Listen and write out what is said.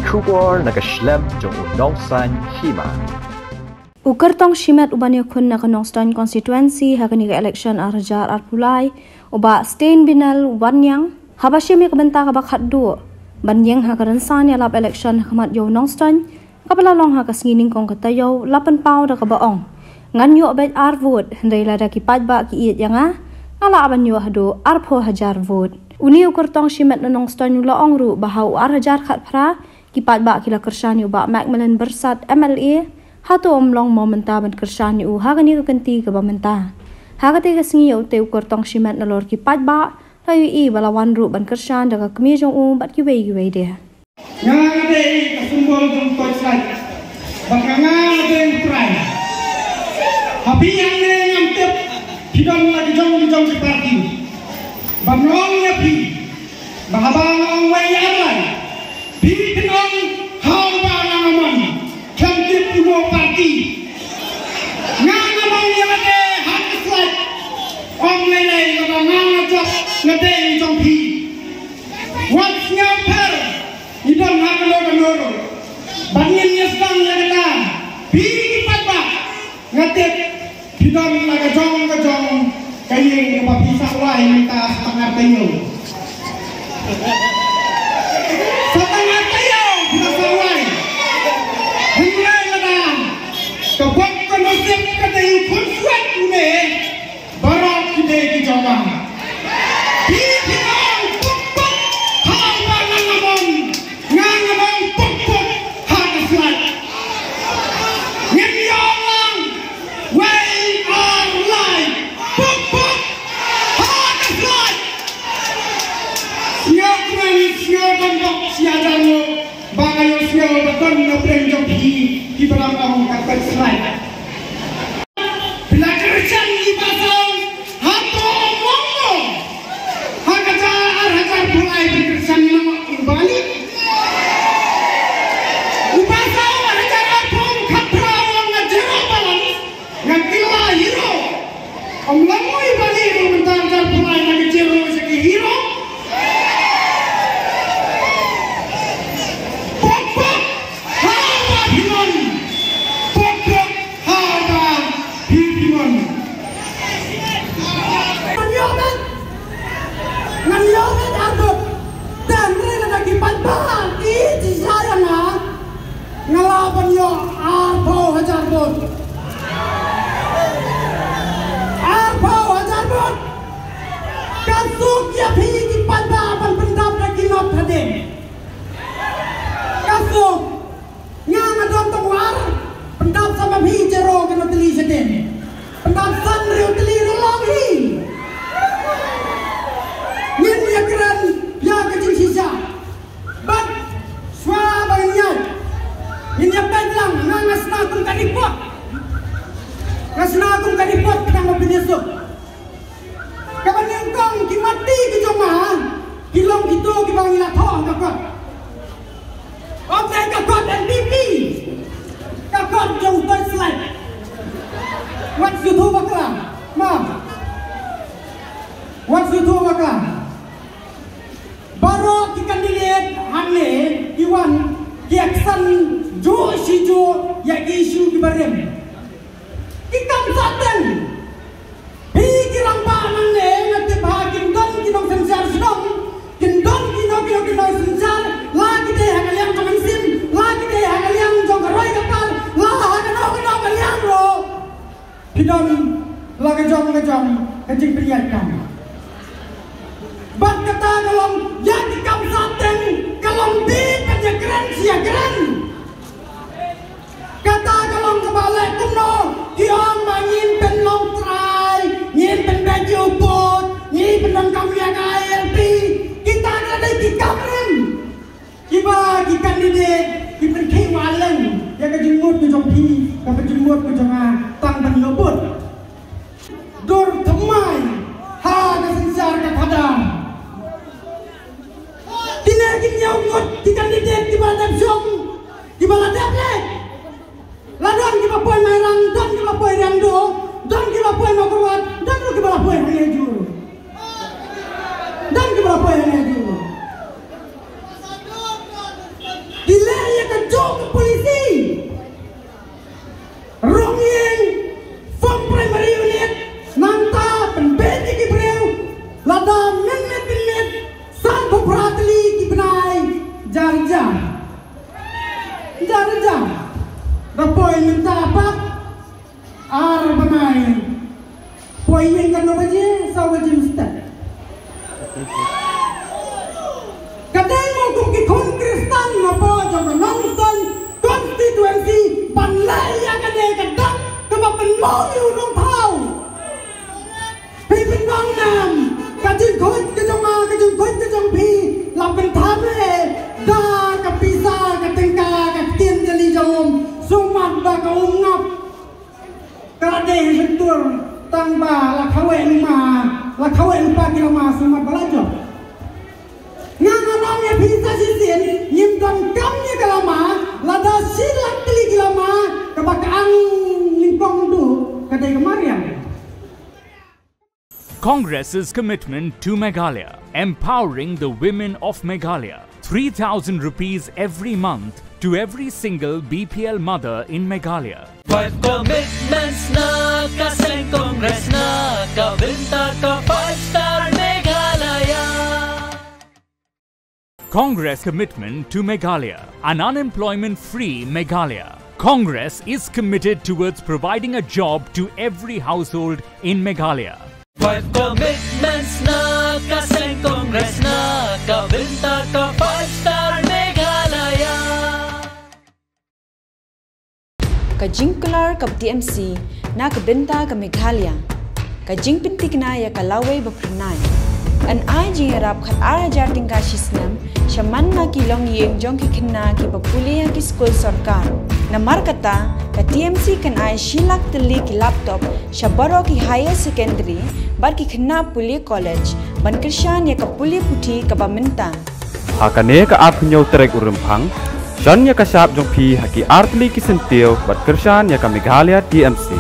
Kubor nakaslem jong unongsan Hima. Ukertong shimat ubani kun na kanongstoin constituency hakani election Hajar pulai uba Stainbinel wanyang habashimi kabenta kabak haddu banyang hakaransan ya lap election kamat yo nongstoin kapala long hakasngining kong katayo 8 pau da kabaong ngan yo Beit vote Hynrei Lada ki Paidbah ki Ieit yanga ala aban yo hadu arpo Hajar vote uni ukertong shimat na nongstoin la ongru bahau Hajar khat phra ki Paidbah kila kershani uba Macmillan bersat MLA Hatu omlong momenta ban kershani u hagani ka kanti ka bamenta. Hagate ka singi u teu kortong shimat na lor ki Paidbah layu I balawan ru ban kershan daga kemi jong u bat ki wei dia. Ngade ka sumbol jong toislai. Baka ngade prai. Habi yang ne ngamtep hidon lagi jong si parti. Banong ya pi. Bahabang ong wei arlan. Pi kenong hau ba ngamon. Kanti puno parti. Ngamon ya mate hakslai. Ong lele ka ngamajak ngade jong pi. What's ngaper? Idon hakalo kanoro. Bangin yasang ya kata. Pi Paidbah. Ngate idon laga jong kayeng ka bisa wai minta setengah tayo. Setengah tayo bisa wai. Hynrei Lada. Kapag konusip ka tayo konsuat une barang kita ki jawab. Pi pinong pukpuk hal bangang ngamon ngamon pukpuk hakaslat. Ngiyong way on life pukpuk hakaslat. Siyakan bok siyakan mo bagayo siyaw baton na prenjok hi barang ang hakaslat. Bila kerja ni pasal hato mongo Hajar pulai kerja ni balik upasal Hajar pun kapraw ngajero balan ngakila hero omlangoy balik mentar Hajar pulai ngajero segi hero pokok hawa hinon pokok hawa hinon Nganyomen arbut dan mereka lagi Paidbah Ieit saya ngelawan yo arpo Hajar bot kasuk ya pergi Paidbah pan pendam lagi not hade kasuk ngang adon tawar pendam sama bi jero kena teli seden pendam san riu teli rolong hi Nin ya keren ya kecil sisa. Bat suara banyak. Nin ya pelang ngasna kum kadipot. Ngasna kum kadipot kita ngopinesuk. Kapan nengkong ki mati ki joma. Kilong gitu ki bangila thong kakot. Oke kakot NPP. Kakot jong toy slide. What's you do bakla? Ma. What's you do bakla? Baru ki kandidat hamle iwan kiaksan jo sijo ya isu ki barem ikam saten bi kirang pa manne ngate bagin don kinong sensar sidong kindon kinong sensar lagi deh hakaliang jong sim lagi deh hakaliang jong roy kapal la hakano kaliang ro kidon lagi jong kajing priyakan bat kata kalong yang dikam saten kalong di penjagran siagran kata kalong kebalik kuno kiong mangin penlong trai ngin penbaju pot ngin penangkam yang ALP kita ada di kamrim kiba kikan dide kipen kiwalan yang kejimut ke jompi kejimut ke jonga tang ban yobot dor temai ha kesensar ke padang nyawut di kandidat di baladap syong di baladap lek ladon di bapoy mairang don di bapoy rando don di bapoy makurwat don di bapoy hangeju don di bapoy hangeju dile ke polisi. Rong yang from primary unit nanta penbeti ki breu lada minit san popratli ki benai jarja rapoi minta apa ar benai poi yang kan baje sawaje mustaq kadai mo ko ki kongrestan apa jong nonton constituency panlai ya kadai kadang kebab penmau yu nong thau pi pen nong nam kajin khoi ke jong pi la pen tham le da ka pisa ka tengka ka tien jali jom sumat ba ka ngap kadai sentur tang ba la khawe lupa ki lama sumat balajo nganganong ya pisa sisin nyim dong kam ni kalama lada silak tili kilama kabakang lingkong du kadai kemarian. Congress's commitment to Meghalaya, empowering the women of Meghalaya. 3,000 rupees every month to every single BPL mother in Meghalaya. 5 commitments na kaseng Congress na kabinta ka 5-star Meghalaya. Congress commitment to Meghalaya, an unemployment-free Meghalaya. Congress is committed towards providing a job to every household in Meghalaya. 5 commitments na kaseng Congress na kabinta ka 5-star Meghalaya. Kajingkular kap TMC na kabinta ka Meghalaya. Kajingpintik na ya kalaway bapranay. An ay jingarap khat Hajar tingka sisnam shaman na kilong yeng jong kikina ki papuli ki school sarkar. Namar kata ka TMC kan ay shilak tali ki laptop shabaro ki higher secondary bar ki khna puli college ban krishan ya ka puli puthi ka baminta. Hakane ka apnyo trek urumphang Shan ya ka sap jong pi haki artli ki sentil bat krishan ya ka Meghalaya TMC.